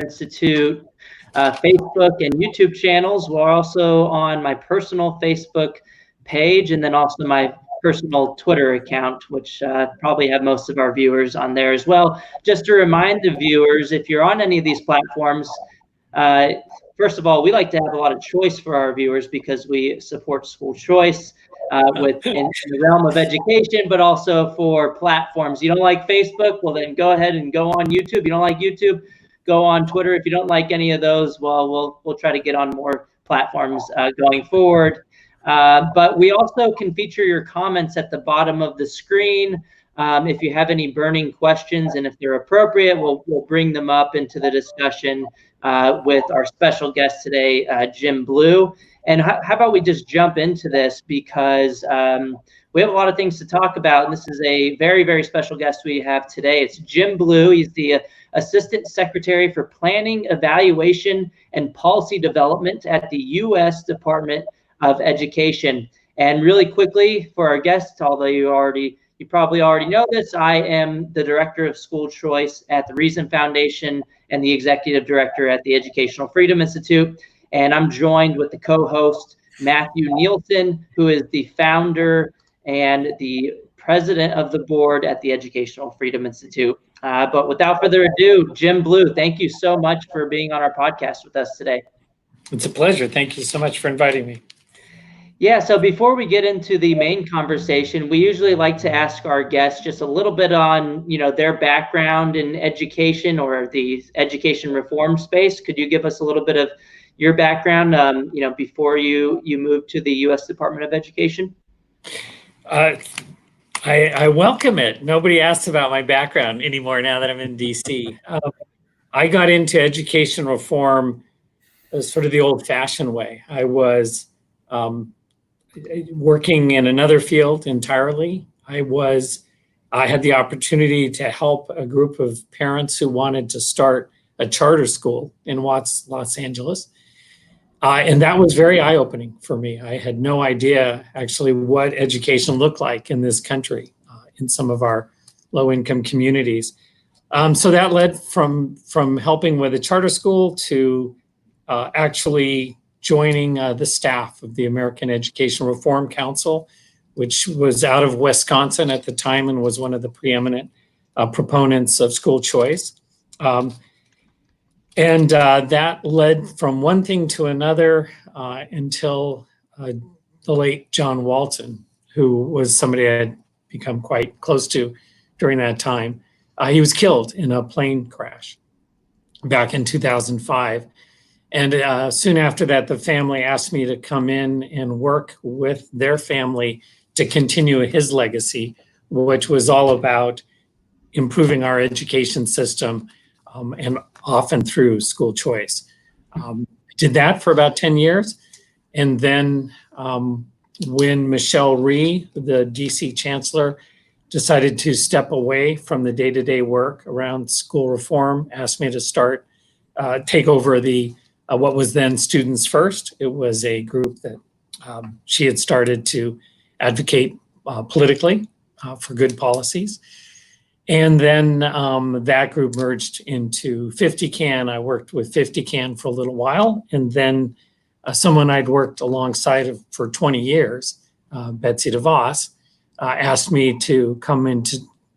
Institute Facebook and YouTube channels. We're also on my personal Facebook page and then also my personal Twitter account, which probably have most of our viewers on there as well. Just to remind the viewers, if you're on any of these platforms, first of all, we like to have a lot of choice for our viewers because we support school choice in the realm of education, but also for platforms. You don't like Facebook? Well, then go ahead and go on YouTube. You don't like YouTube? Go on Twitter. If you don't like any of those, well, we'll try to get on more platforms going forward. But we also can feature your comments at the bottom of the screen. If you have any burning questions and if they're appropriate, we'll bring them up into the discussion with our special guest today, Jim Blue. And how about we just jump into this because we have a lot of things to talk about. And this is a very, very special guest we have today. It's Jim Blue. He's the Assistant Secretary for Planning, Evaluation, and Policy Development at the U.S. Department of Education. And really quickly for our guests, although you probably already know this, I am the Director of School Choice at the Reason Foundation and the Executive Director at the Educational Freedom Institute. And I'm joined with the co-host, Matthew Nielsen, who is the founder and the president of the board at the Educational Freedom Institute. But without further ado, Jim Blue, thank you so much for being on our podcast with us today. It's a pleasure. Thank you so much for inviting me. Yeah, so before we get into the main conversation, we usually like to ask our guests just a little bit on, their background in education or the education reform space. Could you give us a little bit of your background, before you moved to the U.S. Department of Education? I welcome it. Nobody asks about my background anymore now that I'm in D.C. I got into education reform sort of the old-fashioned way. I was working in another field entirely. I had the opportunity to help a group of parents who wanted to start a charter school in Los Angeles. And that was very eye-opening for me. I had no idea actually what education looked like in this country, in some of our low-income communities. So that led from helping with a charter school to actually joining the staff of the American Education Reform Council, which was out of Wisconsin at the time and was one of the preeminent proponents of school choice. And that led from one thing to another until the late John Walton, who was somebody I had become quite close to during that time. He was killed in a plane crash back in 2005. And soon after that, the family asked me to come in and work with their family to continue his legacy, which was all about improving our education system and often through school choice. Did that for about 10 years. And then when Michelle Rhee, the DC chancellor, decided to step away from the day-to-day work around school reform, asked me to take over the what was then Students First. It was a group that she had started to advocate politically for good policies. And then that group merged into 50CAN. I worked with 50CAN for a little while. And then someone I'd worked alongside of for 20 years, Betsy DeVos, asked me to come in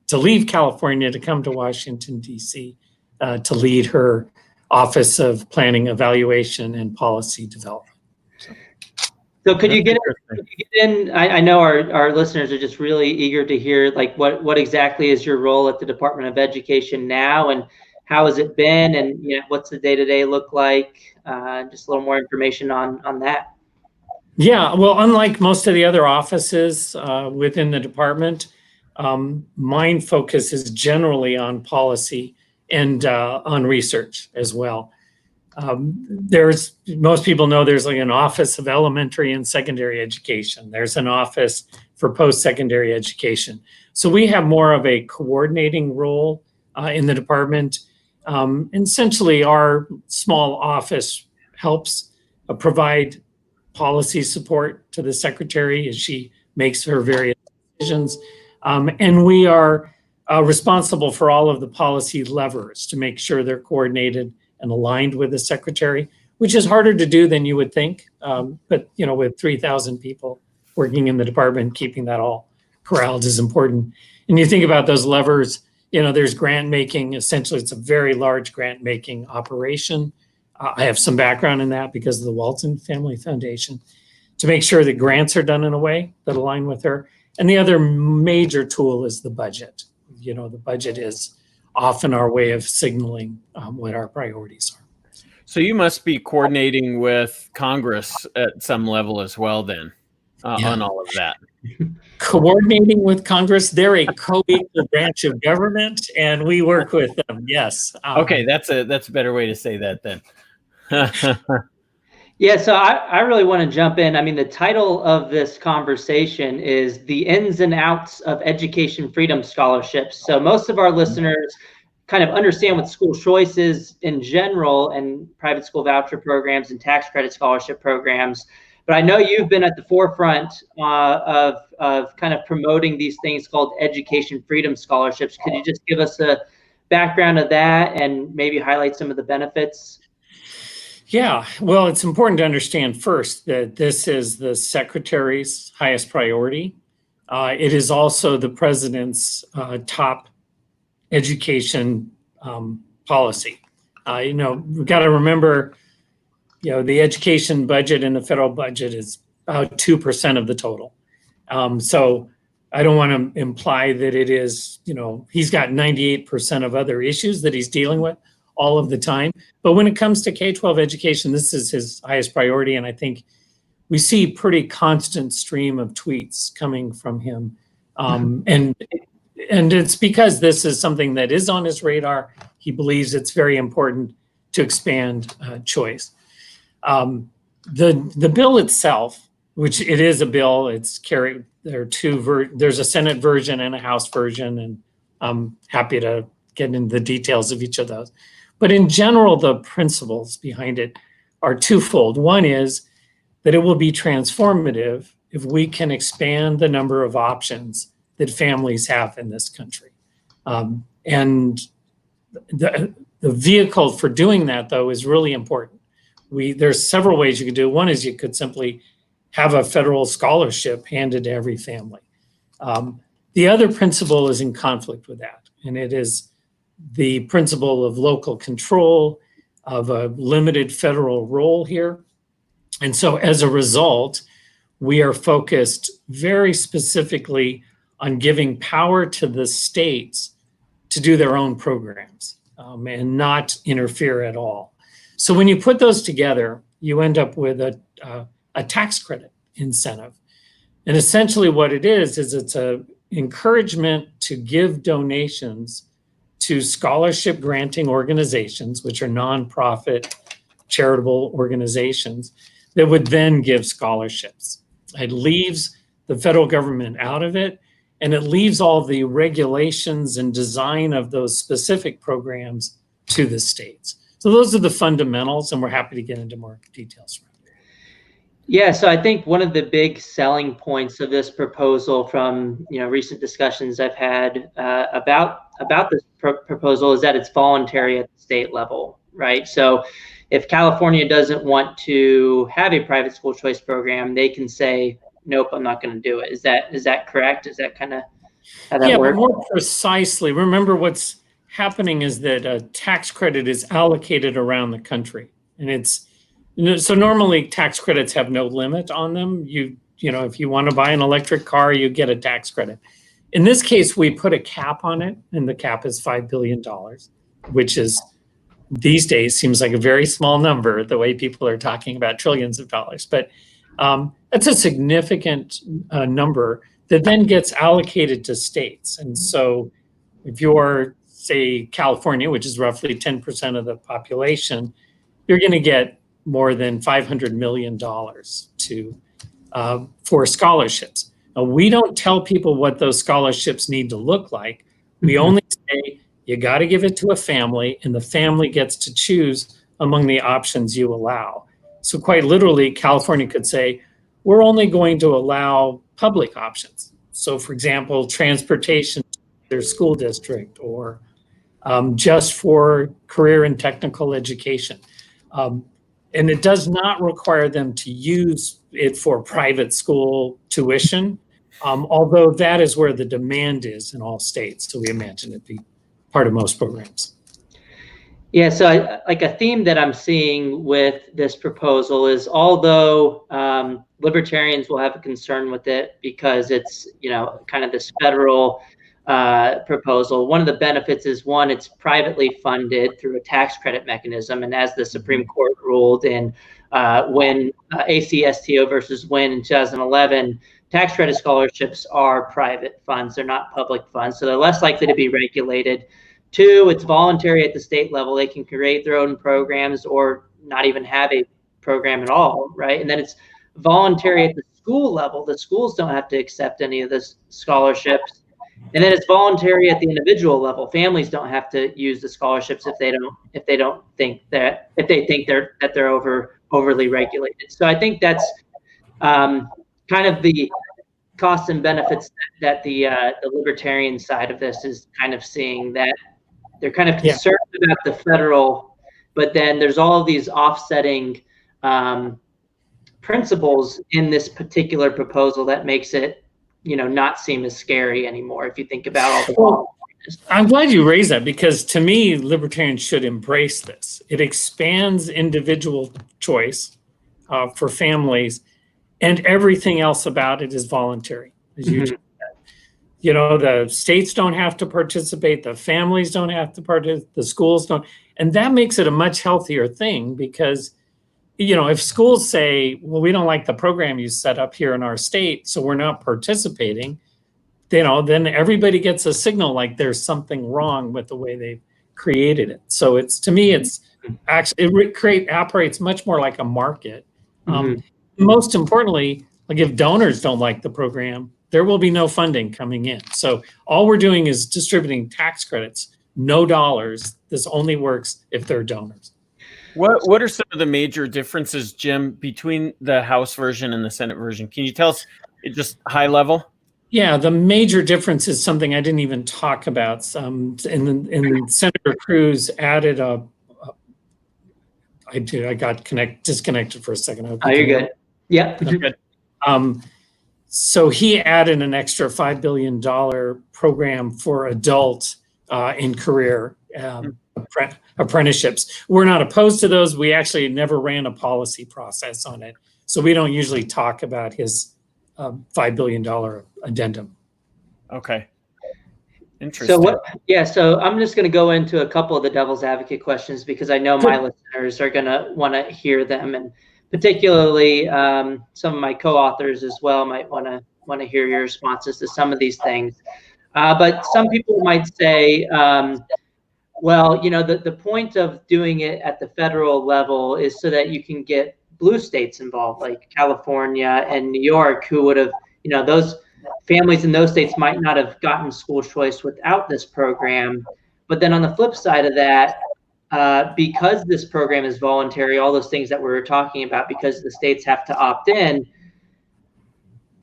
to leave California to come to Washington, D.C. To lead her Office of Planning, Evaluation, and Policy Development. So could you get in? I know our listeners are just really eager to hear what exactly is your role at the Department of Education now, and how has it been, and what's the day-to-day look like? Just a little more information on that. Yeah, well, unlike most of the other offices within the department, mine focus is generally on policy and on research as well. Most people know there's like an office of elementary and secondary education. There's an office for post-secondary education. So we have more of a coordinating role in the department. Essentially, our small office helps provide policy support to the secretary as she makes her various decisions. And we are responsible for all of the policy levers to make sure they're coordinated and aligned with the secretary, which is harder to do than you would think. But with 3,000 people working in the department, keeping that all corralled is important. And you think about those levers, there's grant making. Essentially, it's a very large grant making operation. I have some background in that because of the Walton Family Foundation, to make sure that grants are done in a way that align with her. And the other major tool is the budget. The budget is often our way of signaling what our priorities are. So you must be coordinating with Congress at some level as well then, on all of that. Coordinating with Congress, they're a co-equal branch of government, and we work with them. Yes. Okay, that's a better way to say that then. Yeah, so I really want to jump in. I mean, the title of this conversation is The Ins and Outs of Education Freedom Scholarships. So most of our listeners kind of understand what school choice is in general and private school voucher programs and tax credit scholarship programs. But I know you've been at the forefront of kind of promoting these things called education freedom scholarships. Could you just give us a background of that and maybe highlight some of the benefits? Yeah, well, it's important to understand first that this is the secretary's highest priority. It is also the president's top education policy. We've got to remember, the education budget in the federal budget is about 2% of the total. So I don't want to imply that it is, he's got 98% of other issues that he's dealing with all of the time. But when it comes to K-12 education, this is his highest priority. And I think we see pretty constant stream of tweets coming from him. And it's because this is something that is on his radar. He believes it's very important to expand choice. The bill itself, which it is a bill, it's carried, there's a Senate version and a House version, and I'm happy to get into the details of each of those. But in general, the principles behind it are twofold. One is that it will be transformative if we can expand the number of options that families have in this country. And the vehicle for doing that, though, is really important. There's several ways you could do it. One is you could simply have a federal scholarship handed to every family. The other principle is in conflict with that, and it is the principle of local control, of a limited federal role here. And so as a result, we are focused very specifically on giving power to the states to do their own programs and not interfere at all. So when you put those together, you end up with a tax credit incentive. And essentially what it is it's an encouragement to give donations to scholarship granting organizations, which are nonprofit charitable organizations that would then give scholarships. It leaves the federal government out of it, and it leaves all the regulations and design of those specific programs to the states. So those are the fundamentals, and we're happy to get into more details. Yeah, so I think one of the big selling points of this proposal from recent discussions I've had about this proposal is that it's voluntary at the state level, right? So if California doesn't want to have a private school choice program, they can say, nope, I'm not going to do it. Is that correct? Is that kind of how that works? Yeah, but more precisely, remember what's happening is that a tax credit is allocated around the country, and so normally tax credits have no limit on them. If you want to buy an electric car, you get a tax credit. In this case, we put a cap on it, and the cap is $5 billion, which is these days seems like a very small number, the way people are talking about trillions of dollars. But that's a significant number that then gets allocated to states. And so if you're, say, California, which is roughly 10% of the population, you're going to get more than $500 million for scholarships. Now, we don't tell people what those scholarships need to look like. We only say you got to give it to a family, and the family gets to choose among the options you allow. So quite literally, California could say, we're only going to allow public options. So for example, transportation to their school district, or just for career and technical education. And it does not require them to use it for private school tuition, although that is where the demand is in all states. So we imagine it'd be part of most programs. Yeah, so like a theme that I'm seeing with this proposal is, although libertarians will have a concern with it because it's, kind of this federal proposal, one of the benefits is, one, it's privately funded through a tax credit mechanism. And as the Supreme Court ruled in when ACSTO versus Wynn in 2011, tax credit scholarships are private funds. They're not public funds, so they're less likely to be regulated. Two, it's voluntary at the state level. They can create their own programs or not even have a program at all, right? And then it's voluntary at the school level. The schools don't have to accept any of the scholarships. And then it's voluntary at the individual level. Families don't have to use the scholarships if they think they're overly regulated. So I think that's kind of the costs and benefits that the libertarian side of this is kind of seeing, that they're kind of concerned about the federal, but then there's all of these offsetting principles in this particular proposal that makes it, not seem as scary anymore if you think about all the. Well, I'm glad you raised that, because to me, libertarians should embrace this. It expands individual choice for families, and everything else about it is voluntary, as you just said. The states don't have to participate, the families don't have to participate, the schools don't. And that makes it a much healthier thing, because, if schools say, well, we don't like the program you set up here in our state, so we're not participating, then everybody gets a signal like there's something wrong with the way they've created it. So to me, it's actually, it operates much more like a market. Most importantly, like if donors don't like the program, there will be no funding coming in. So all we're doing is distributing tax credits, no dollars. This only works if they're donors. What are some of the major differences, Jim, between the House version and the Senate version? Can you tell us just high level? Yeah, the major difference is something I didn't even talk about. And Senator Cruz added I got disconnected for a second. Oh, you're good. Yeah. Good. So he added an extra $5 billion program for adult in career apprenticeships. We're not opposed to those. We actually never ran a policy process on it. So we don't usually talk about his $5 billion addendum. Okay. Interesting. So I'm just going to go into a couple of the devil's advocate questions, because I know my listeners are going to want to hear them, and particularly some of my co-authors as well might want to hear your responses to some of these things. But some people might say, well, the point of doing it at the federal level is so that you can get blue states involved, like California and New York, who would have, those families in those states might not have gotten school choice without this program. But then on the flip side of that, because this program is voluntary, all those things that we were talking about, because the states have to opt in,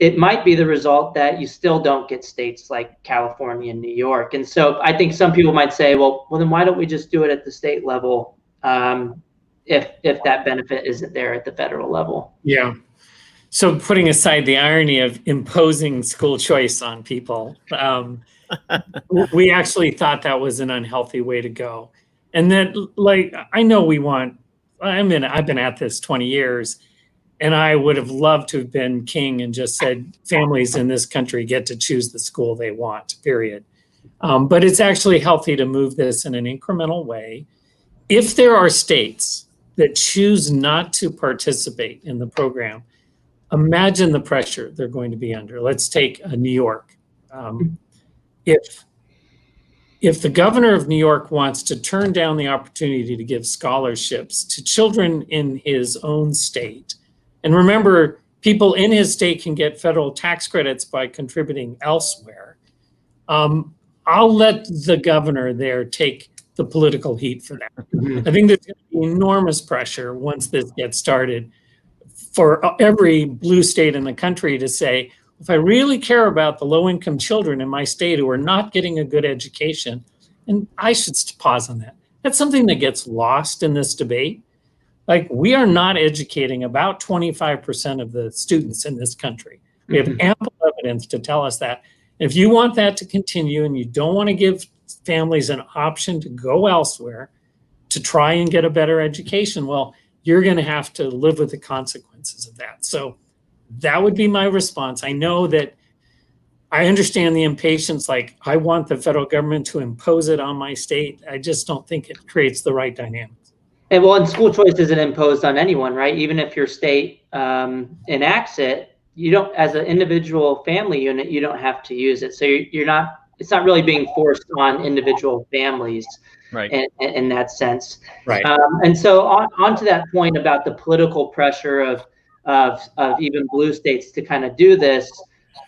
it might be the result that you still don't get states like California and New York. And so I think some people might say, well, then why don't we just do it at the state level if that benefit isn't there at the federal level? Yeah. So putting aside the irony of imposing school choice on people, we actually thought that was an unhealthy way to go. And then, I know I've been at this 20 years, and I would have loved to have been king and just said families in this country get to choose the school they want, period. But it's actually healthy to move this in an incremental way. If there are states that choose not to participate in the program, imagine the pressure they're going to be under. Let's take New York. If the governor of New York wants to turn down the opportunity to give scholarships to children in his own state, and remember, people in his state can get federal tax credits by contributing elsewhere, I'll let the governor there take the political heat for that. I think there's going to be enormous pressure once this gets started for every blue state in the country to say, if I really care about the low-income children in my state who are not getting a good education, and I should pause on that. That's something that gets lost in this debate. Like, we are not educating about 25% of the students in this country. We have ample evidence to tell us that. If you want that to continue and you don't want to give families an option to go elsewhere to try and get a better education, well, you're going to have to live with the consequences of that. So that would be my response. I know that I understand the impatience, like, I want the federal government to impose it on my state. I just don't think it creates the right dynamics. And well, and school choice isn't imposed on anyone, right? Even if your state enacts it, you don't, as an individual family unit, you don't have to use it. So you're not, it's not really being forced on individual families, right? In that sense, right? And so on to that point about the political pressure of even blue states to kind of do this.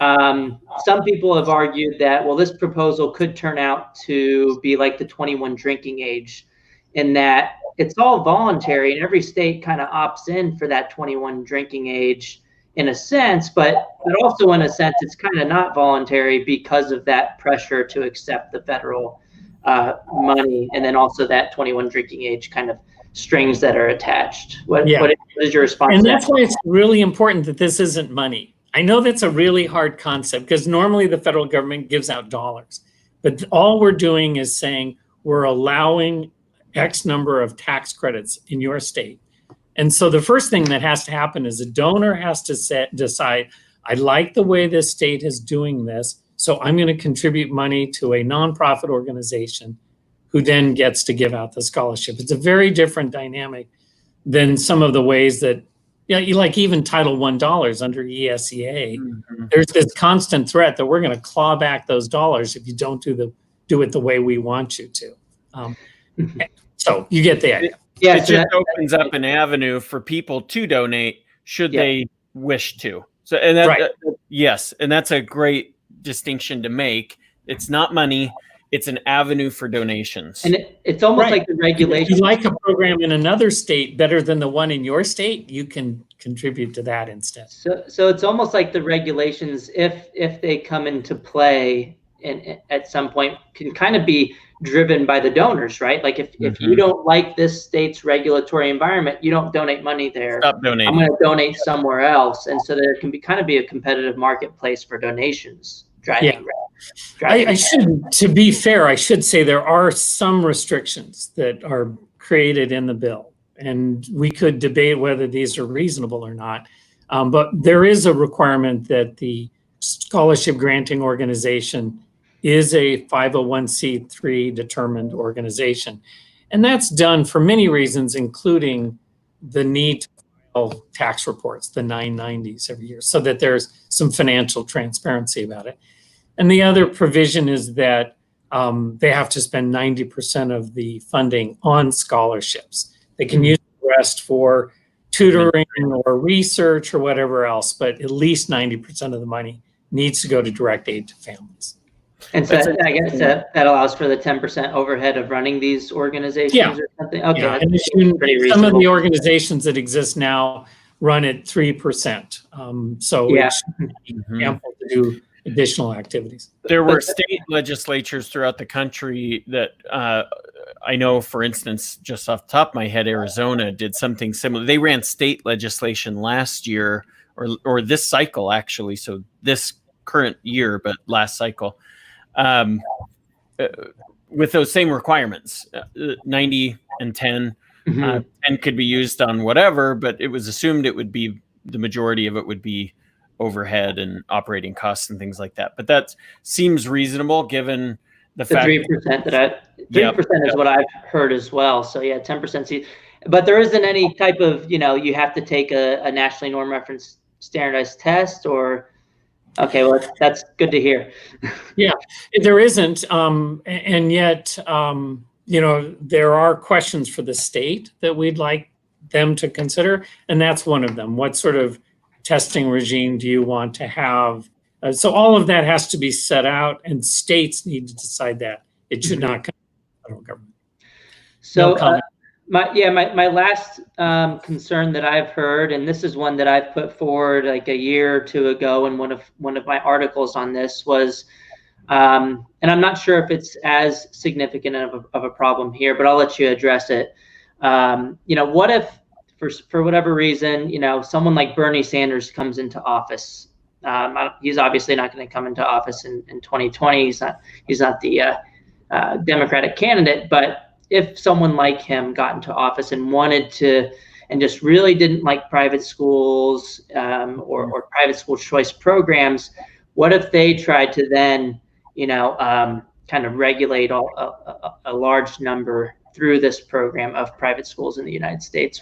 Some people have argued that, well, this proposal could turn out to be like the 21 drinking age, in that it's all voluntary and every state kind of opts in for that 21 drinking age in a sense, but also in a sense it's kind of not voluntary because of that pressure to accept the federal money, and then also that 21 drinking age kind of strings that are attached. What is your response? And that's why it's really important that this isn't money. I know that's a really hard concept because normally the federal government gives out dollars, but all we're doing is saying we're allowing X number of tax credits in your state. And so the first thing that has to happen is a donor has to decide, I like the way this state is doing this, so I'm going to contribute money to a nonprofit organization who then gets to give out the scholarship. It's a very different dynamic than some of the ways that, like even Title I dollars under ESEA, there's this constant threat that we're going to claw back those dollars if you don't do it the way we want you to. So you get the idea. Yeah, it just opens up an avenue for people to donate should they wish to. So, and that, yes, and that's a great distinction to make. It's not money; it's an avenue for donations. And it's almost like the regulations. If you like a program in another state better than the one in your state, you can contribute to that instead. So it's almost like the regulations, if they come into play, and at some point can kind of be driven by the donors, right? Like if you don't like this state's regulatory environment, you don't donate money there. Stop donating. I'm going to donate somewhere else, and so there can be kind of be a competitive marketplace for donations. I should, to be fair, I should say there are some restrictions that are created in the bill, and we could debate whether these are reasonable or not. But there is a requirement that the scholarship granting organization is a 501c3 determined organization. And that's done for many reasons, including the need to file tax reports, the 990s every year, so that there's some financial transparency about it. And the other provision is that they have to spend 90% of the funding on scholarships. They can use the rest for tutoring or research or whatever else, but at least 90% of the money needs to go to direct aid to families. And so I guess that allows for the 10% overhead of running these organizations or something? Okay, that's pretty reasonable. Some of the organizations that exist now run at 3%. So it's ample to do additional activities. There were state legislatures throughout the country that I know, for instance, just off the top of my head, Arizona did something similar. They ran state legislation last year or this cycle, actually. So this current year, but last cycle, with those same requirements, 90 and 10. 10 could be used on whatever, but it was assumed it would be, the majority of it would be overhead and operating costs and things like that. But that seems reasonable given the fact 3% that 3% is what I've heard as well. So yeah, 10%. But there isn't any type of, you have to take a nationally norm reference standardized test or. Okay, well, that's good to hear. Yeah, there isn't. And yet, there are questions for the state that we'd like them to consider. And that's one of them. What sort of testing regime do you want to have? So all of that has to be set out, and states need to decide that. It should not come from the federal government. So my last concern that I've heard, and this is one that I've put forward like a year or two ago in one of my articles on this, was And I'm not sure if it's as significant of a problem here, but I'll let you address it. What if, for whatever reason, someone like Bernie Sanders comes into office? He's obviously not going to come into office in 2020. He's not the Democratic candidate, but if someone like him got into office and wanted to, and just really didn't like private schools or private school choice programs, what if they tried to then, kind of regulate a large number through this program of private schools in the United States?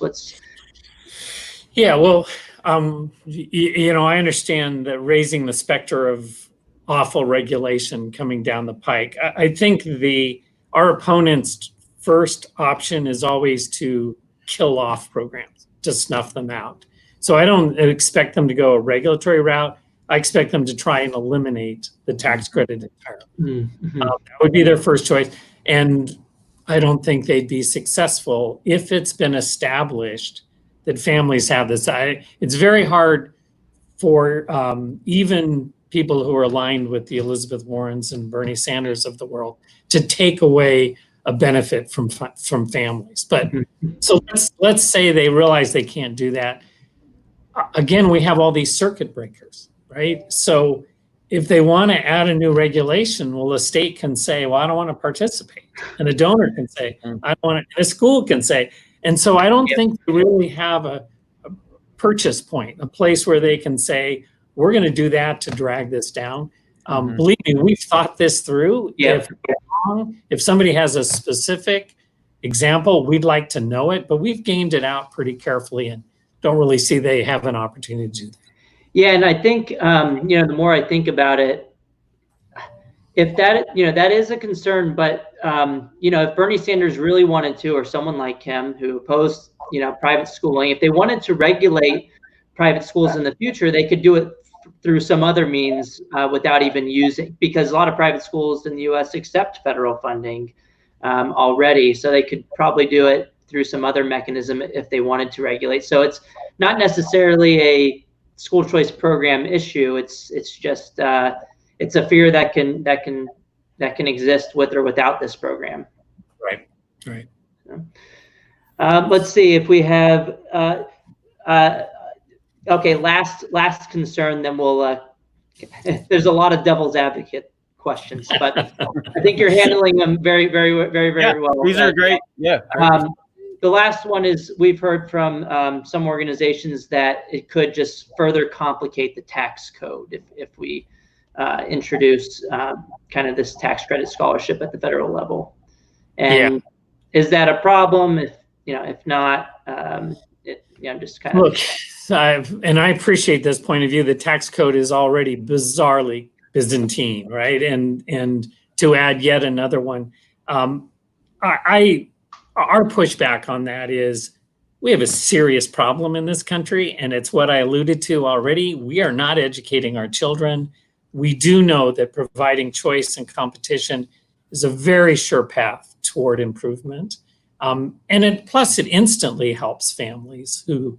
Yeah, well, I understand that raising the specter of awful regulation coming down the pike. I think our opponents' first option is always to kill off programs, to snuff them out. So I don't expect them to go a regulatory route. I expect them to try and eliminate the tax credit entirely. That would be their first choice. And I don't think they'd be successful if it's been established that families have this. It's very hard for even people who are aligned with the Elizabeth Warrens and Bernie Sanders of the world to take away a benefit from families. But so let's say they realize they can't do that. Again, we have all these circuit breakers, right? So if they want to add a new regulation, well, the state can say, well, I don't want to participate. And a donor can say, I don't want to, and a school can say. And so I don't think we really have a purchase point, a place where they can say, we're going to do that to drag this down. Believe me, we've thought this through. If somebody has a specific example, we'd like to know it, but we've gamed it out pretty carefully and don't really see they have an opportunity to do that. Yeah, and I think, the more I think about it, if that is a concern, but, if Bernie Sanders really wanted to, or someone like him who opposed, private schooling, if they wanted to regulate private schools in the future, they could do it through some other means without even using, because a lot of private schools in the U.S. accept federal funding already. So they could probably do it through some other mechanism if they wanted to regulate. So it's not necessarily a school choice program issue. It's just it's a fear that can exist with or without this program. Right. Let's see if we have. Okay, last concern. Then we'll. There's a lot of devil's advocate questions, but I think you're handling them very, very, very, very well. These are great. Yeah. The last one is we've heard from some organizations that it could just further complicate the tax code if we introduce kind of this tax credit scholarship at the federal level. And is that a problem? If not, just kind of. Look, and I appreciate this point of view. The tax code is already bizarrely Byzantine, right? And to add yet another one, our pushback on that is we have a serious problem in this country, and it's what I alluded to already. We are not educating our children. We do know that providing choice and competition is a very sure path toward improvement. And plus it instantly helps families who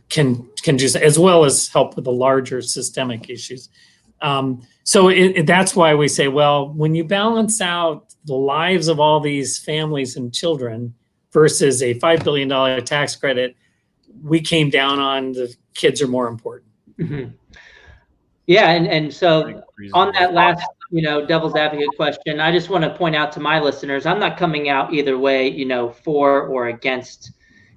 can do, as well as help with the larger systemic issues. So that's why we say, well, when you balance out the lives of all these families and children versus a $5 billion tax credit, we came down on the kids are more important. Yeah, and so on that last, devil's advocate question, I just want to point out to my listeners, I'm not coming out either way, for or against,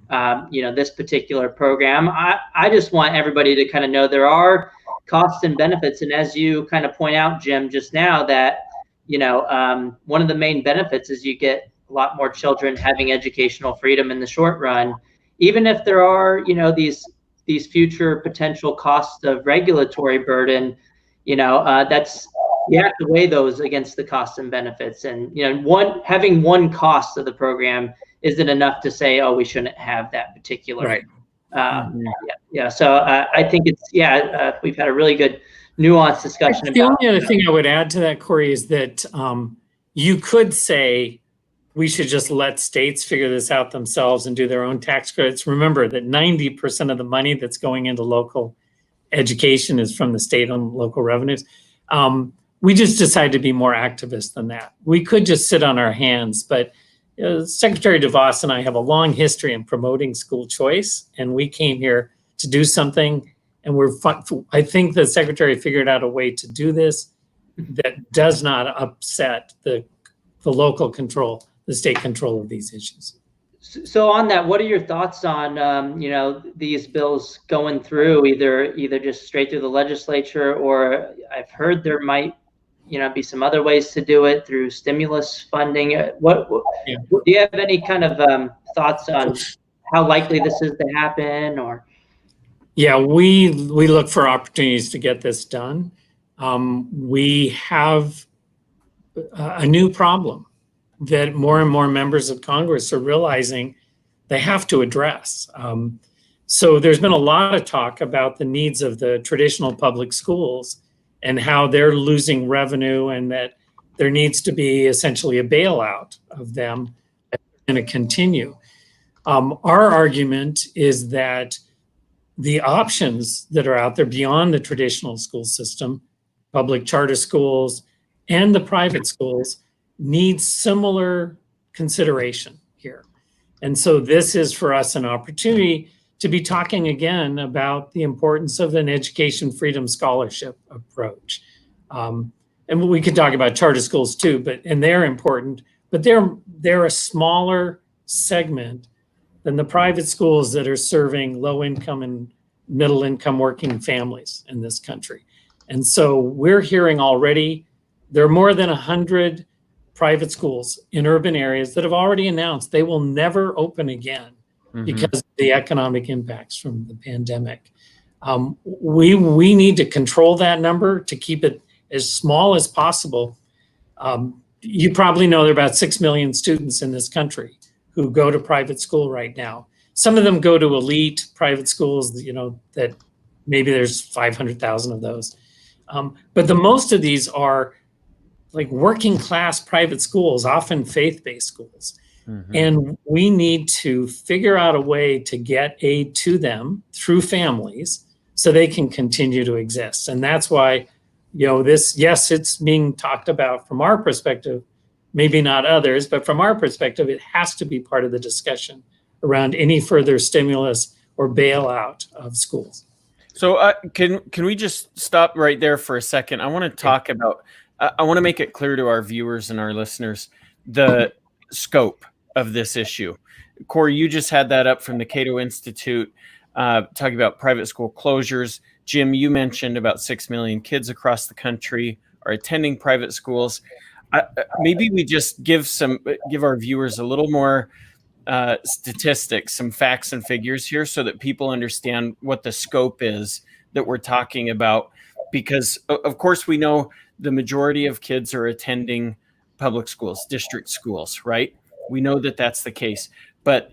this particular program. I just want everybody to kind of know there are costs and benefits. And as you kind of point out, Jim, just now that, one of the main benefits is you get a lot more children having educational freedom in the short run, even if there are, these future potential costs of regulatory burden, that's, you have to weigh those against the costs and benefits. And, having one cost of the program isn't enough to say, oh, we shouldn't have that particular. Right. So I think it's, we've had a really good nuanced discussion. The only other thing I would add to that, Corey, is that you could say we should just let states figure this out themselves and do their own tax credits. Remember that 90% of the money that's going into local education is from the state and local revenues. we just decided to be more activist than that. We could just sit on our hands, but Secretary DeVos and I have a long history in promoting school choice, and we came here to do something. And I think the Secretary figured out a way to do this that does not upset the local control, the state control of these issues. So on that, what are your thoughts on these bills going through either just straight through the legislature, or I've heard there might be some other ways to do it through stimulus funding? Do you have any kind of thoughts on how likely this is to happen? Or yeah, we look for opportunities to get this done. We have a new problem that more and more members of Congress are realizing they have to address. So there's been a lot of talk about the needs of the traditional public schools and how they're losing revenue, and that there needs to be essentially a bailout of them that's going to continue. Our argument is that the options that are out there beyond the traditional school system, public charter schools and the private schools, need similar consideration here. And so this is for us an opportunity to be talking again about the importance of an education freedom scholarship approach. And we could talk about charter schools too, and they're important, but they're a smaller segment than the private schools that are serving low income and middle income working families in this country. And so we're hearing already, there are more than 100 private schools in urban areas that have already announced they will never open again because of the economic impacts from the pandemic. We need to control that number to keep it as small as possible. You probably know there are about 6 million students in this country who go to private school right now. Some of them go to elite private schools, that maybe there's 500,000 of those. But the most of these are like working class private schools, often faith-based schools. And we need to figure out a way to get aid to them through families so they can continue to exist. And that's why, it's being talked about from our perspective, maybe not others, but from our perspective, it has to be part of the discussion around any further stimulus or bailout of schools. So can we just stop right there for a second? I want to talk about, I want to make it clear to our viewers and our listeners, the scope of this issue. Corey, you just had that up from the Cato Institute, talking about private school closures. Jim, you mentioned about 6 million kids across the country are attending private schools. Maybe we just give our viewers a little more statistics, some facts and figures here, so that people understand what the scope is that we're talking about. Because of course we know the majority of kids are attending public schools, district schools, right? We know that that's the case, but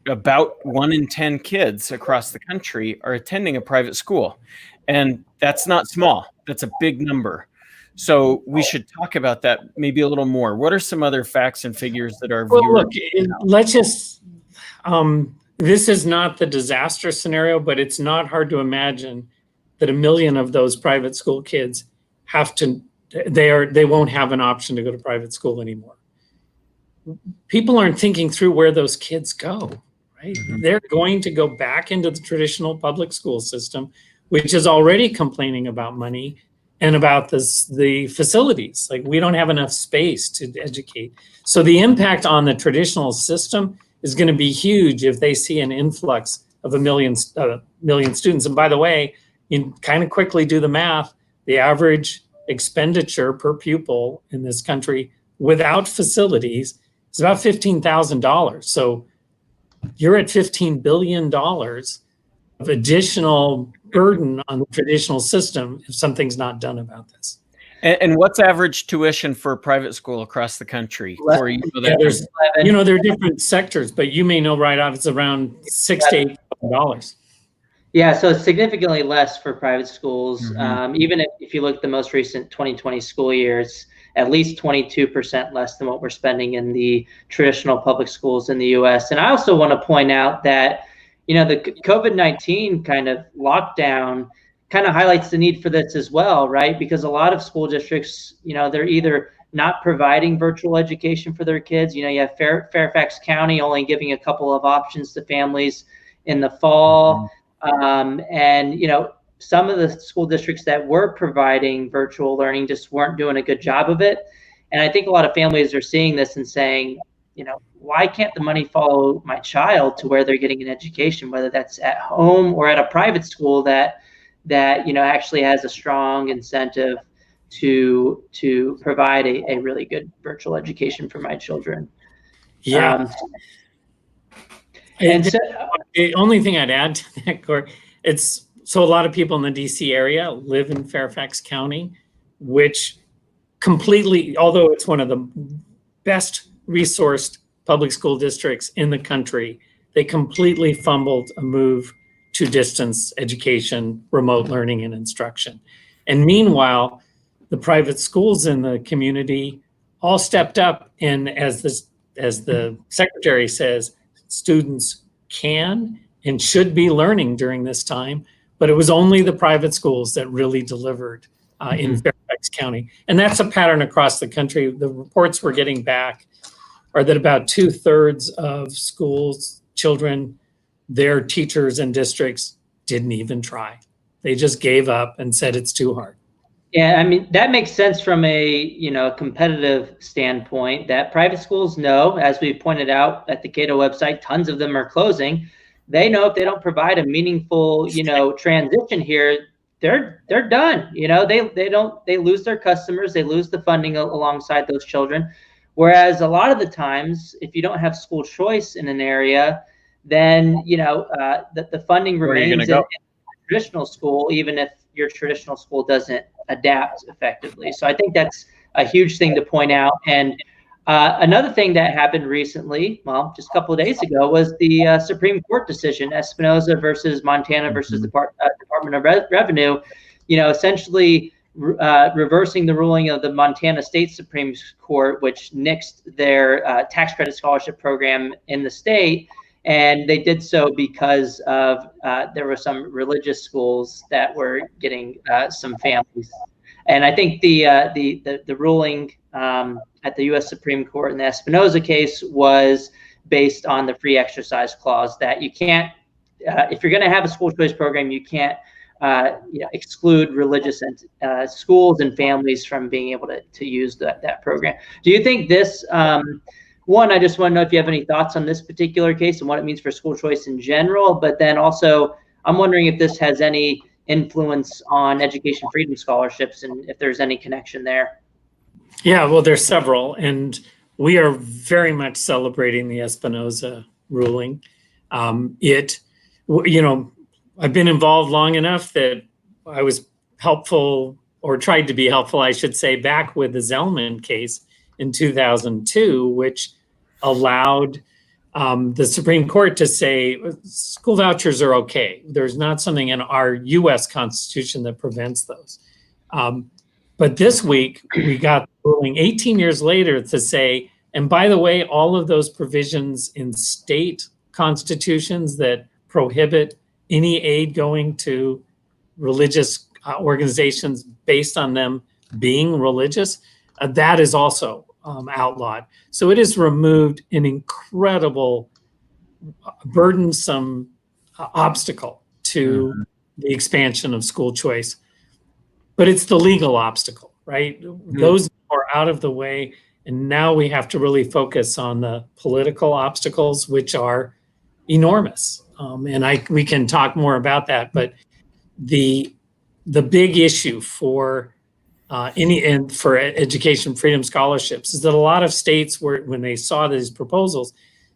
about 1 in 10 kids across the country are attending a private school. And that's not small. That's a big number. So we should talk about that maybe a little more. What are some other facts and figures that our viewers? Look, let's just, this is not the disaster scenario, but it's not hard to imagine that 1 million of those private school kids they won't have an option to go to private school anymore. People aren't thinking through where those kids go, right? They're going to go back into the traditional public school system, which is already complaining about money and about the facilities. Like, we don't have enough space to educate. So the impact on the traditional system is going to be huge if they see an influx of 1 million students. And by the way, you kind of quickly do the math, the average expenditure per pupil in this country without facilities is about $15,000. So you're at $15 billion of additional burden on the traditional system if something's not done about this. And what's average tuition for a private school across the country? Or there are different sectors, but you may know right off it's around $6,000 to $8,000. Yeah, so it's significantly less for private schools. Even if you look at the most recent 2020 school year, it's at least 22% less than what we're spending in the traditional public schools in the U.S. And I also want to point out that, the COVID-19 kind of lockdown kind of highlights the need for this as well, right? Because a lot of school districts, they're either not providing virtual education for their kids. You have Fairfax County only giving a couple of options to families in the fall. And, some of the school districts that were providing virtual learning just weren't doing a good job of it. And I think a lot of families are seeing this and saying, why can't the money follow my child to where they're getting an education, whether that's at home or at a private school that actually has a strong incentive to provide a really good virtual education for my children. Yeah. And so, the only thing I'd add to that, Corey, so a lot of people in the DC area live in Fairfax County, which completely, although it's one of the best resourced public school districts in the country, they completely fumbled a move to distance education, remote learning and instruction. And meanwhile, the private schools in the community all stepped up, and as the secretary says, students can and should be learning during this time, but it was only the private schools that really delivered in Fairfax County. And that's a pattern across the country. The reports we're getting back are that about 2/3 of schools, children, their teachers and districts didn't even try. They just gave up and said it's too hard. Yeah, I mean, that makes sense from a competitive standpoint, that private schools know, as we pointed out at the Cato website, tons of them are closing. They know if they don't provide a meaningful, transition here, they're done. They lose their customers, they lose the funding alongside those children. Whereas a lot of the times, if you don't have school choice in an area, then the funding remains in traditional school, even if your traditional school doesn't adapt effectively. So I think that's a huge thing to point out. And another thing that happened recently, well, just a couple of days ago, was the Supreme Court decision, Espinoza versus Montana versus Department of Revenue, essentially reversing the ruling of the Montana State Supreme Court, which nixed their tax credit scholarship program in the state. And they did so because of there were some religious schools that were getting some families. And I think the ruling at the U.S. Supreme Court in the Espinoza case was based on the free exercise clause, that you can't, if you're going to have a school choice program, you can't exclude religious schools and families from being able to use that program. Do you think this? One, I just want to know if you have any thoughts on this particular case and what it means for school choice in general. But then also, I'm wondering if this has any influence on education freedom scholarships and if there's any connection there. Yeah, well, there's several, and we are very much celebrating the Espinoza ruling. I've been involved long enough that I was helpful, or tried to be helpful, I should say, back with the Zellman case in 2002, which allowed the Supreme Court to say school vouchers are okay. There's not something in our U.S. Constitution that prevents those. But this week, we got the ruling 18 years later to say, and by the way, all of those provisions in state constitutions that prohibit any aid going to religious organizations based on them being religious, that is also outlawed. So it has removed an incredible, burdensome obstacle to the expansion of school choice. But it's the legal obstacle, right? Those are out of the way. And now we have to really focus on the political obstacles, which are enormous. We can talk more about that. But the big issue for for education freedom scholarships is that a lot of states when they saw these proposals,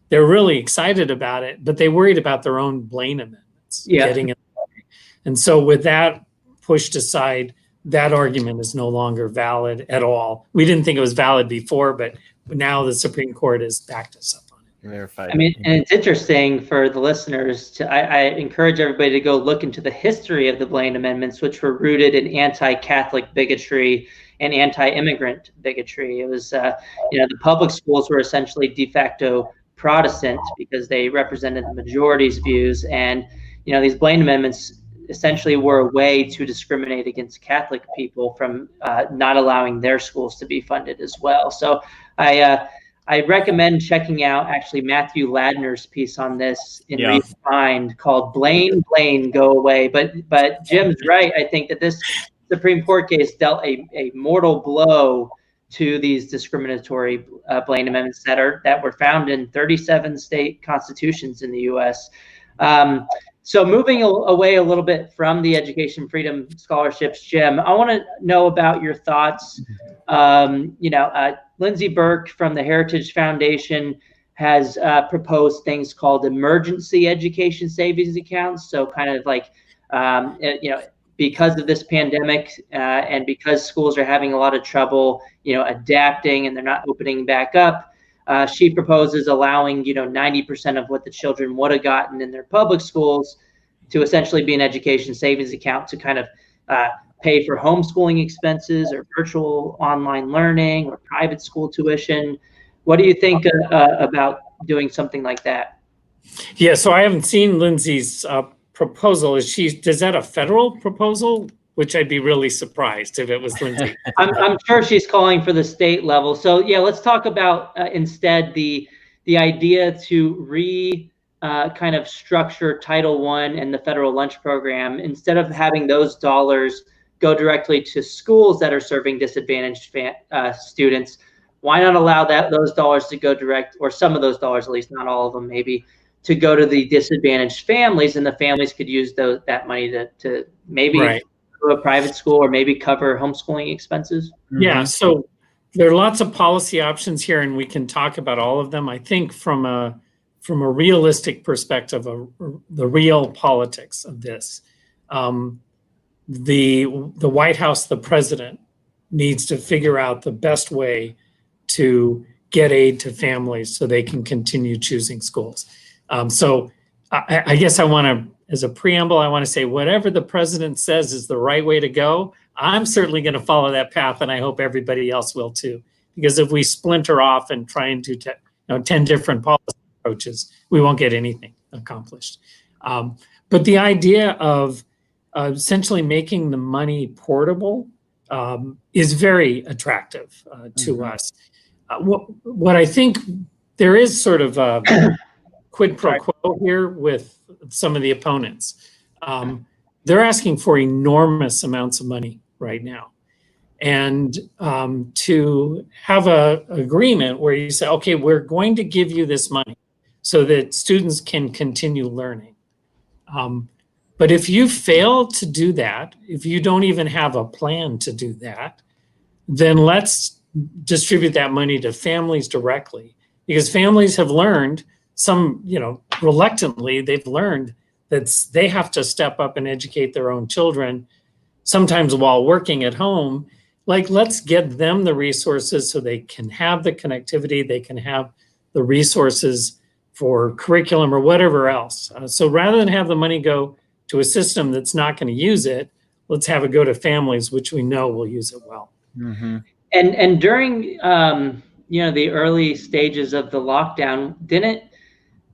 they're really excited about it, but they worried about their own Blaine Amendments getting in the way. And so with that pushed aside, that argument is no longer valid at all. We didn't think it was valid before, but now the Supreme Court has backed us up on it. Verified. I mean, and it's interesting for the listeners I encourage everybody to go look into the history of the Blaine Amendments, which were rooted in anti-Catholic bigotry and anti-immigrant bigotry. It was, the public schools were essentially de facto Protestant because they represented the majority's views. And, these Blaine Amendments essentially were a way to discriminate against Catholic people from not allowing their schools to be funded as well. So I recommend checking out actually Matthew Ladner's piece on this in Redefined called "Blaine, Go Away." But Jim's right. I think that this Supreme Court case dealt a mortal blow to these discriminatory Blaine Amendments that were found in 37 state constitutions in the U.S. So moving away a little bit from the education freedom scholarships, Jim, I want to know about your thoughts. Lindsay Burke from the Heritage Foundation has proposed things called emergency education savings accounts. So kind of like, because of this pandemic and because schools are having a lot of trouble, adapting and they're not opening back up, she proposes allowing, 90% of what the children would have gotten in their public schools to essentially be an education savings account to kind of pay for homeschooling expenses or virtual online learning or private school tuition. What do you think about doing something like that? Yeah, so I haven't seen Lindsay's proposal. Is that a federal proposal? Which I'd be really surprised if it was Lindsay. I'm sure she's calling for the state level. So yeah, let's talk about instead the idea to kind of structure Title I and the federal lunch program. Instead of having those dollars go directly to schools that are serving disadvantaged students, why not allow those dollars to go direct, or some of those dollars, at least not all of them maybe, to go to the disadvantaged families, and the families could use that money to maybe go to a private school or maybe cover homeschooling expenses? Yeah, so there are lots of policy options here, and we can talk about all of them. I think from a realistic perspective, the real politics of this, the White House, the president, needs to figure out the best way to get aid to families so they can continue choosing schools. So I guess I want to, as a preamble, I want to say whatever the president says is the right way to go, I'm certainly going to follow that path, and I hope everybody else will too. Because if we splinter off and try and do 10 different policy approaches, we won't get anything accomplished. But the idea of essentially making the money portable is very attractive to us. What I think there is sort of a quid pro quo here with some of the opponents. They're asking for enormous amounts of money right now. And to have an agreement where you say, okay, we're going to give you this money so that students can continue learning. But if you fail to do that, if you don't even have a plan to do that, then let's distribute that money to families directly, because families have learned, some, reluctantly, they've learned that they have to step up and educate their own children, sometimes while working at home. Like, let's get them the resources so they can have the connectivity, they can have the resources for curriculum or whatever else. So rather than have the money go to a system that's not going to use it, let's have it go to families, which we know will use it well. Mm-hmm. And during the early stages of the lockdown,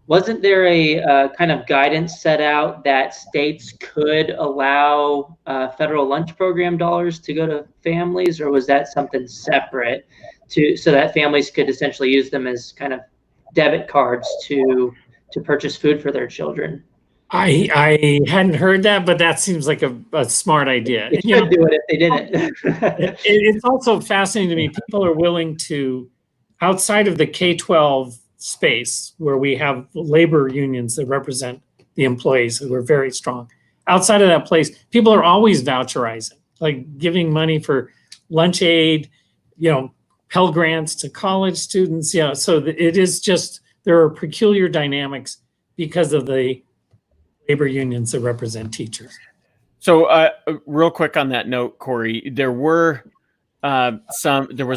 wasn't there a kind of guidance set out that states could allow federal lunch program dollars to go to families, or was that something separate so that families could essentially use them as kind of debit cards to purchase food for their children? I hadn't heard that, but that seems like a smart idea. They should do it if they didn't. It's also fascinating to me. People are willing to, outside of the K-12 space where we have labor unions that represent the employees who are very strong. Outside of that place, people are always voucherizing, like giving money for lunch aid, Pell Grants to college students. So it is just, there are peculiar dynamics because of the labor unions that represent teachers. So real quick on that note, Corey, there was a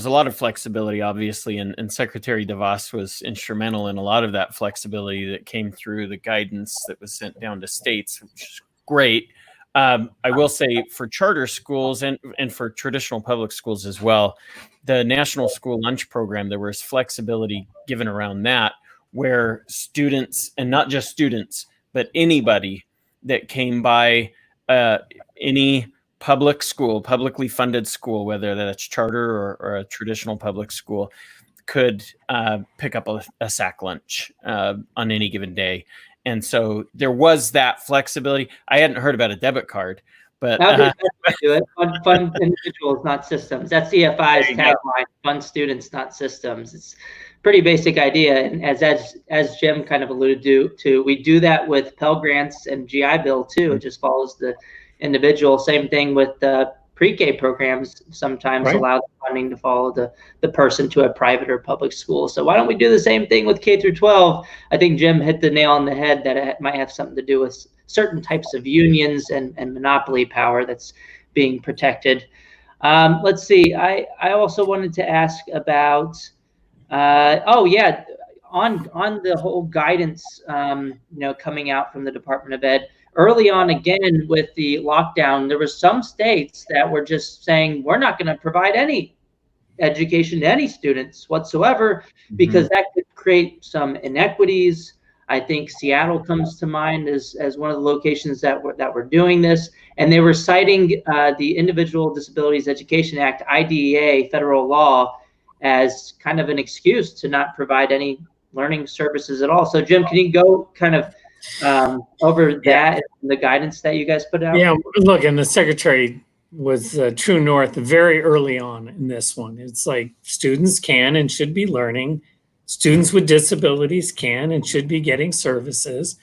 lot of flexibility, obviously, and Secretary DeVos was instrumental in a lot of that flexibility that came through the guidance that was sent down to states, which is great. I will say for charter schools and for traditional public schools as well, the National School Lunch Program, there was flexibility given around that, where students, and not just students, but anybody that came by any public school, publicly funded school, whether that's charter or a traditional public school, could pick up a sack lunch on any given day. And so there was that flexibility. I hadn't heard about a debit card, but do it. Fun individuals, not systems. That's CFI's tagline: fun students, not systems. It's a pretty basic idea. And as Jim kind of alluded to, we do that with Pell Grants and GI Bill too. It just follows the individual. Same thing with pre-K programs. Sometimes allow the funding to follow the person to a private or public school. So why don't we do the same thing with K through 12? I think Jim hit the nail on the head that it might have something to do with certain types of unions and monopoly power that's being protected. Let's see. I also wanted to ask about, on the whole guidance, coming out from the Department of Ed. Early on, again, with the lockdown, there were some states that were just saying, we're not going to provide any education to any students whatsoever, because that could create some inequities. I think Seattle comes to mind as one of the locations that were doing this. And they were citing the Individual Disabilities Education Act, IDEA, federal law, as kind of an excuse to not provide any learning services at all. So, Jim, can you go kind of over that, the guidance that you guys put out? Yeah, look, and the secretary was true north very early on in this one. It's like students can and should be learning. Students with disabilities can and should be getting services.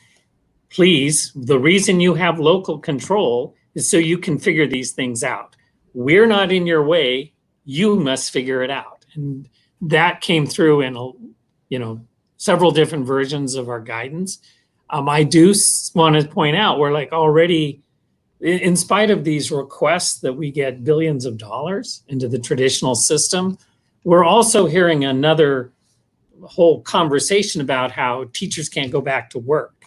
Please, the reason you have local control is so you can figure these things out. We're not in your way. You must figure it out. And that came through in several different versions of our guidance. I do want to point out, we're like already, in spite of these requests that we get billions of dollars into the traditional system, we're also hearing another whole conversation about how teachers can't go back to work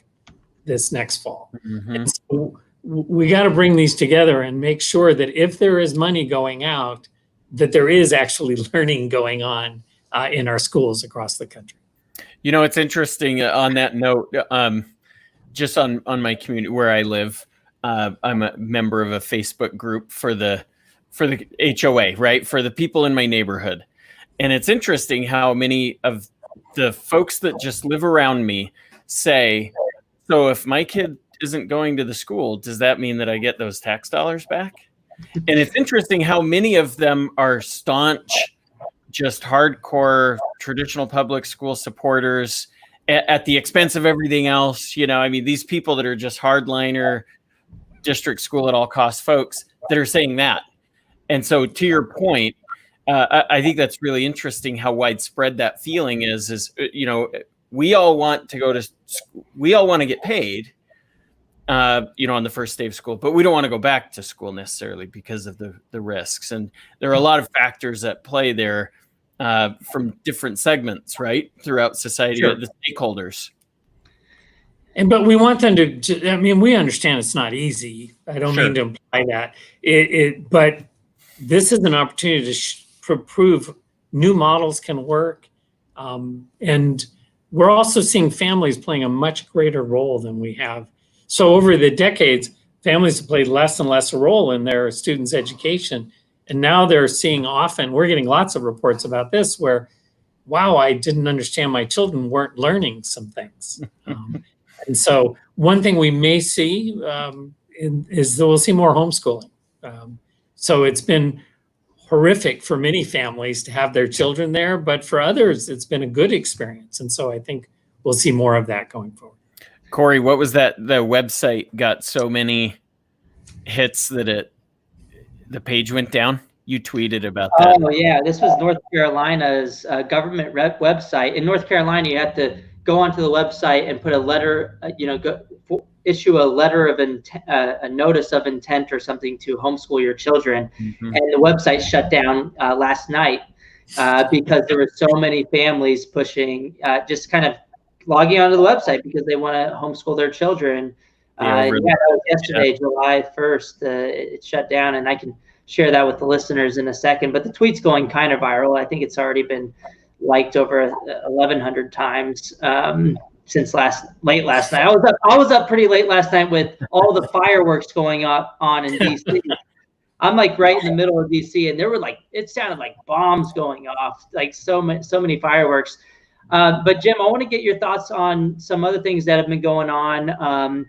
this next fall. And so we got to bring these together and make sure that if there is money going out, that there is actually learning going on in our schools across the country. It's interesting on that note, just on my community where I live, I'm a member of a Facebook group for the HOA, right? For the people in my neighborhood. And it's interesting how many of the folks that just live around me say, so if my kid isn't going to the school, does that mean that I get those tax dollars back? And it's interesting how many of them are staunch, just hardcore traditional public school supporters at the expense of everything else. These people that are just hardliner district school at all costs folks that are saying that. And so to your point, I think that's really interesting how widespread that feeling is, we all want to go to school. We all want to get paid, on the first day of school, but we don't want to go back to school necessarily because of the risks. And there are a lot of factors at play there from different segments, right, throughout society, the stakeholders. But we want them to, we understand it's not easy. I don't mean to imply that. But this is an opportunity to prove new models can work. And we're also seeing families playing a much greater role than we have. So over the decades, families have played less and less a role in their students' education. And now they're seeing we're getting lots of reports about this where, wow, I didn't understand my children weren't learning some things. And so one thing we may see is that we'll see more homeschooling. So it's been horrific for many families to have their children there, but for others, it's been a good experience. And so I think we'll see more of that going forward. Corey, what was that? The website got so many hits that the page went down. You tweeted about that. Oh yeah, this was North Carolina's government website. In North Carolina, you have to go onto the website and put a letter, issue a letter of a notice of intent or something to homeschool your children. And the website shut down last night because there were so many families pushing, just kind of logging onto the website because they want to homeschool their children. That was yesterday, July 1st, it shut down, and I can share that with the listeners in a second. But the tweet's going kind of viral. I think it's already been liked over 1,100 times. since late last night. I was up pretty late last night with all the fireworks going on in DC. I'm like right in the middle of DC, and there were it sounded like bombs going off, like so many fireworks. But Jim, I want to get your thoughts on some other things that have been going on.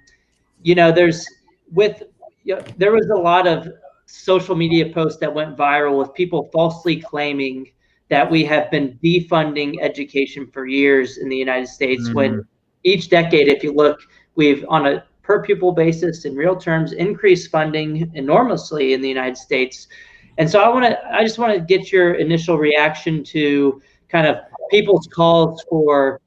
There was a lot of social media posts that went viral with people falsely claiming that we have been defunding education for years in the United States, when each decade, if you look, we've, on a per pupil basis in real terms, increased funding enormously in the United States. And so I just want to get your initial reaction to kind of people's calls for,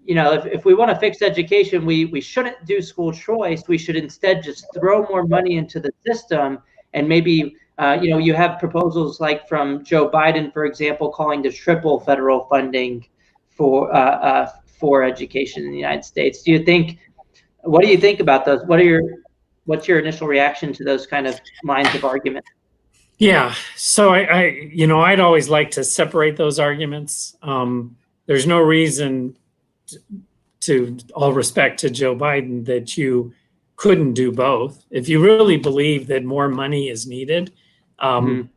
if we want to fix education, we shouldn't do school choice. We should instead just throw more money into the system. And maybe, you have proposals like from Joe Biden, for example, calling to triple federal funding for education in the United States. What do you think about those? What's your initial reaction to those kind of lines of argument? Yeah, so I'd always like to separate those arguments. There's no reason, to all respect to Joe Biden, that you couldn't do both. If you really believe that more money is needed, and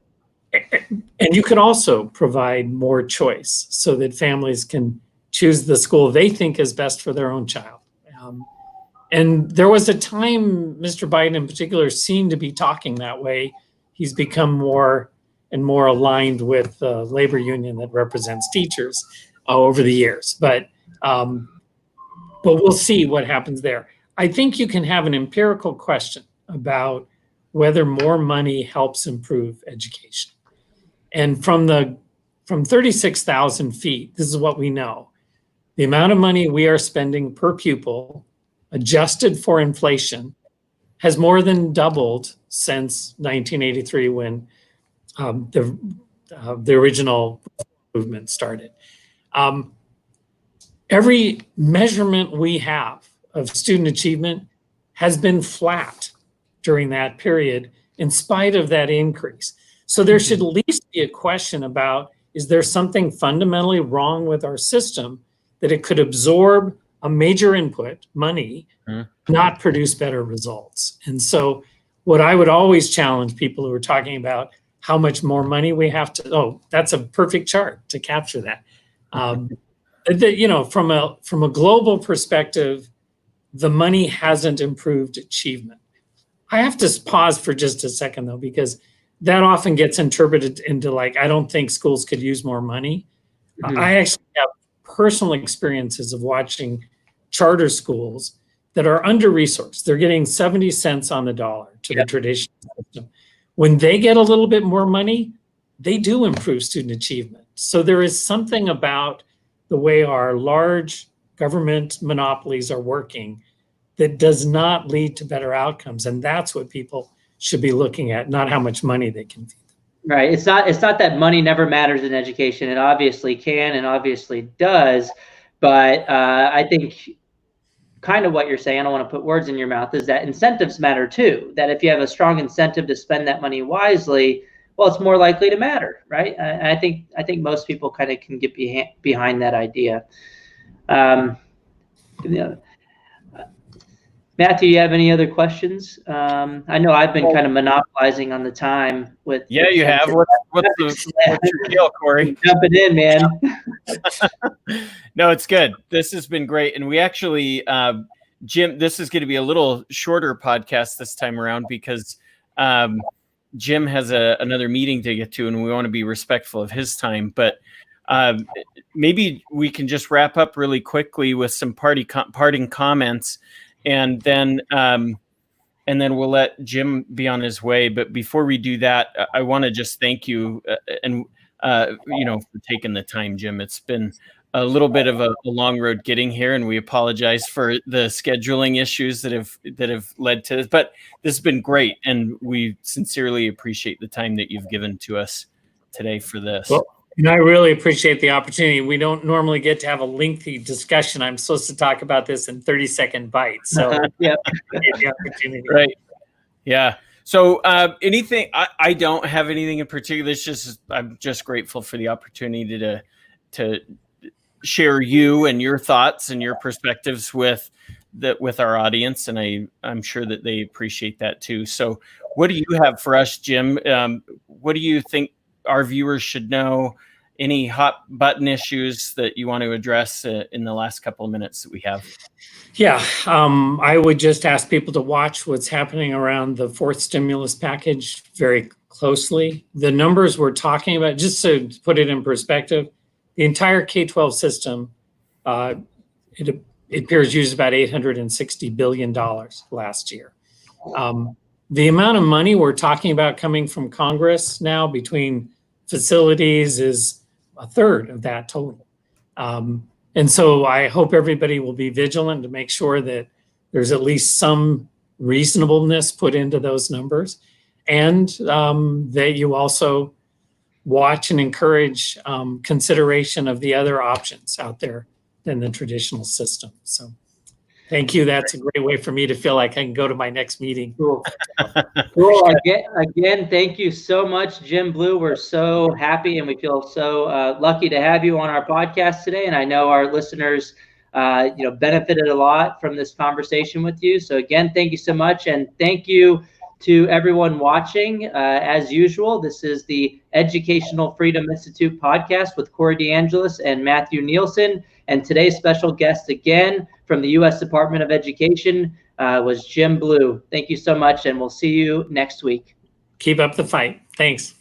you could also provide more choice so that families can choose the school they think is best for their own child. And there was a time Mr. Biden in particular seemed to be talking that way. He's become more and more aligned with the labor union that represents teachers over the years. But we'll see what happens there. I think you can have an empirical question about whether more money helps improve education. And from 36,000 feet, this is what we know. The amount of money we are spending per pupil, adjusted for inflation, has more than doubled since 1983, when the original movement started. Every measurement we have of student achievement has been flat during that period, in spite of that increase. So there should at least be a question about, is there something fundamentally wrong with our system that it could absorb a major input, money, not produce better results? And so what I would always challenge people who are talking about how much more money we have to, that's a perfect chart to capture that. From a global perspective, the money hasn't improved achievement. I have to pause for just a second, though, because that often gets interpreted into I don't think schools could use more money. I actually have personal experiences of watching charter schools that are under-resourced. They're getting 70 cents on the dollar to the traditional system. When they get a little bit more money, they do improve student achievement. So there is something about the way our large government monopolies are working that does not lead to better outcomes. And that's what people should be looking at, not how much money they can feed them. Right. It's not that money never matters in education. It obviously can and obviously does. But I think kind of what you're saying, I don't want to put words in your mouth, is that incentives matter too. That if you have a strong incentive to spend that money wisely, well, it's more likely to matter, right? I think most people kind of can get behind that idea. Matthew, you have any other questions? I know I've been kind of monopolizing on the time with. Yeah, you have. What's your deal, Corey? Jumping in, man. No, it's good. This has been great. And we actually, Jim, this is going to be a little shorter podcast this time around because Jim has another meeting to get to, and we want to be respectful of his time. But maybe we can just wrap up really quickly with some parting comments, and then we'll let Jim be on his way. But before we do that, I want to just thank you for taking the time, Jim. It's been a little bit of a long road getting here, and we apologize for the scheduling issues that have led to this. But this has been great, and we sincerely appreciate the time that you've given to us today for this. Well, and I really appreciate the opportunity. We don't normally get to have a lengthy discussion. I'm supposed to talk about this in 30-second bites. So yeah, the opportunity. Right. Yeah. So anything, I don't have anything in particular. It's just, I'm just grateful for the opportunity to share you and your thoughts and your perspectives with our audience, and I'm sure that they appreciate that too. So what do you have for us, Jim? What do you think our viewers should know? Any hot button issues that you want to address in the last couple of minutes that we have? Yeah, I would just ask people to watch what's happening around the fourth stimulus package very closely. The numbers we're talking about, just to put it in perspective, the entire K-12 system, it appears used about $860 billion last year. The amount of money we're talking about coming from Congress now between facilities is a third of that total. And so I hope everybody will be vigilant to make sure that there's at least some reasonableness put into those numbers, and that you also watch and encourage consideration of the other options out there than the traditional system. So thank you. That's a great way for me to feel like I can go to my next meeting. Cool. Cool. Again, thank you so much, Jim Blue. We're so happy and we feel so lucky to have you on our podcast today. And I know our listeners, benefited a lot from this conversation with you. So again, thank you so much. And thank you to everyone watching. As usual, this is the Educational Freedom Institute podcast with Corey DeAngelis and Matthew Nielsen. And today's special guest again from the U.S. Department of Education was Jim Blue. Thank you so much, and we'll see you next week. Keep up the fight. Thanks.